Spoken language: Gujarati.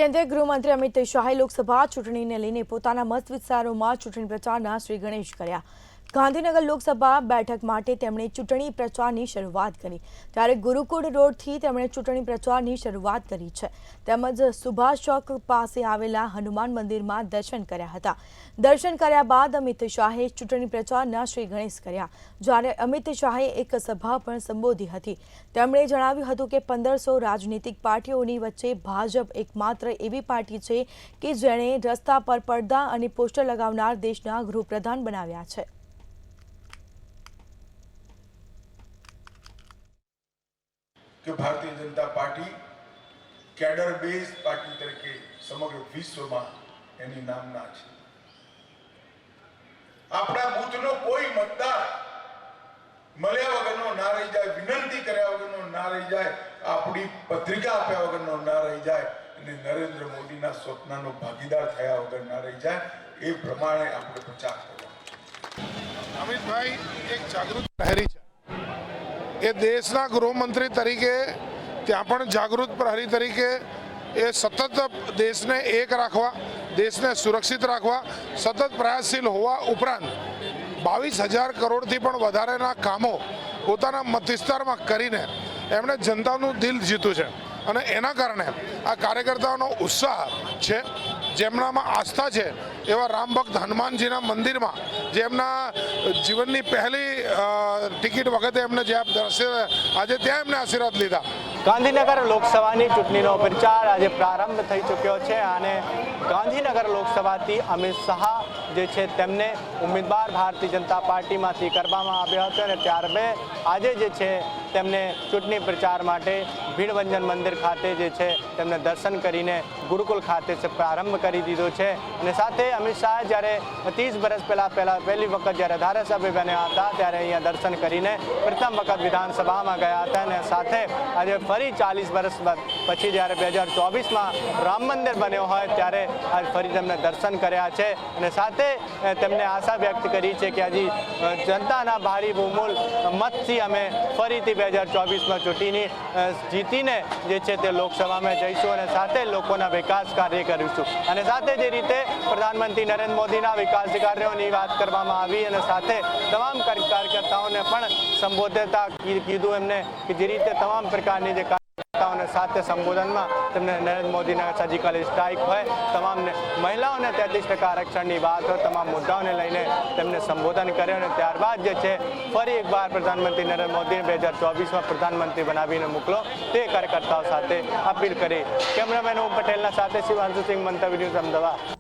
કેન્દ્રીય ગૃહમંત્રી અમિત શાહે લોકસભા ચૂંટણીને લઈને પોતાના મત વિસ્તારોમાં ચૂંટણી પ્રચારના શ્રી ગણેશ કર્યા। ગાંધીનગર લોકસભા બેઠક માટે તેમણે ચૂંટણી પ્રચારની શરૂઆત કરી, ત્યારે ગુરુકુળ રોડથી તેમણે ચૂંટણી પ્રચારની શરૂઆત કરી છે। તેમજ સુભાષ ચોક પાસે આવેલા હનુમાન મંદિરમાં દર્શન કર્યા હતા। દર્શન કર્યા બાદ અમિત શાહે ચૂંટણી પ્રચારના શ્રી ગણેશ કર્યા, જ્યારે અમિત શાહે એક સભા પણ સંબોધી હતી। તેમણે જણાવ્યું હતું કે 1500 રાજનીતિક પાર્ટીઓની વચ્ચે ભાજપ એકમાત્ર એવી પાર્ટી છે કે જેણે રસ્તા પર પડદા અને પોસ્ટર લગાવનાર દેશના ગૃહપ્રધાન બનાવ્યા છે। कि Bharatiya Janata party cadre base party तरीके समग्र विश्व में एनी नामना है। अपना बूथनो कोई मतदार મળ્યા વગરનો ના રહી જાય, વિનંતી કર્યા વગરનો ના રહી જાય, આપણી પત્રિકા આપ્યા વગરનો ના રહી જાય અને નરેન્દ્ર મોદીના સ્વપ્નનો ભાગીદાર થયા વગર ના રહી જાય, એ પ્રમાણે આપણે પ્રચાર કરવાનો। અમિતભાઈ એક જાગૃત પ્રહરી છે। એ દેશના ગૃહમંત્રી તરીકે ત્યાં પણ જાગૃત પ્રહરી તરીકે એ સતત દેશને એક રાખવા, દેશને સુરક્ષિત રાખવા સતત પ્રયાસશીલ હોવા ઉપરાંત 22,000 કરોડથી પણ વધારેના કામો પોતાના મત વિસ્તારમાં કરીને એમણે જનતાનું દિલ જીત્યું છે અને એના કારણે આ કાર્યકર્તાઓનો ઉત્સાહ છે, જેમનામાં આસ્થા છે એવા રામભક્ત હનુમાનજીના મંદિરમાં જે એમના જીવનની પહેલી ટિકિટ વખતે એમને જે આજે ત્યાં એમને આશીર્વાદ લીધા। ગાંધીનગર લોકસભાની ચૂંટણીનો પ્રચાર આજે પ્રારંભ થઈ ચૂક્યો છે અને ગાંધીનગર લોકસભાથી અમિત શાહ જે છે તેમને ઉમેદવાર ભારતીય જનતા પાર્ટીમાંથી કરવામાં આવ્યો હતો અને ત્યારબાદ આજે જે છે તેમને ચૂંટણી પ્રચાર માટે ભીડભંજન મંદિર ખાતે જે છે તેમને દર્શન કરીને ગુરુકુલ ખાતે છે પ્રારંભ કરી દીધો છે। અને સાથે અમિત શાહ જ્યારે 30 વર્ષ પહેલી વખત જ્યારે ધારાસભ્ય બન્યા હતા ત્યારે અહીંયા દર્શન કરીને પ્રથમ વખત વિધાનસભામાં ગયા હતા અને સાથે આજે ફરી 40 વર્ષ પછી જ્યારે 2024માં રામ મંદિર બન્યો હોય ત્યારે આજ ફરી તેમને દર્શન કર્યા છે અને સાથે તેમને આશા વ્યક્ત કરી છે કે હજી જનતાના ભારે બહુમૂલ મતથી અમે ફરીથી 2024માં ચૂંટીને જીતીને જે છે તે લોકસભામાં જઈશું અને સાથે લોકોના વિકાસ કાર્ય કરીશું। અને સાથે જે રીતે પ્રધાનમંત્રી નરેન્દ્ર મોદીના વિકાસ કાર્યોની વાત કરવામાં આવી અને સાથે તમામ કાર્યકર્તાઓને પણ સંબોધતા કીધું એમને કે જે રીતે તમામ પ્રકારની જે કાર્યકર્તાઓને સાથે સંબોધનમાં તેમને નરેન્દ્ર મોદીના સર્જિકલ સ્ટ્રાઇક હોય, તમામ મહિલાઓને 33% આરક્ષણની વાત હોય, તમામ મુદ્દાઓને લઈને તેમને સંબોધન કર્યું અને ત્યારબાદ જે છે ફરી એકવાર પ્રધાનમંત્રી નરેન્દ્ર મોદીને 2024માં પ્રધાનમંત્રી બનાવીને મોકલો તે કાર્યકર્તાઓ સાથે અપીલ કરી। કેમેરામેન ઓમ પટેલના સાથે શિવાંશુ સિંહ, મંતવ્ય ન્યૂઝ, અમદાવાદ।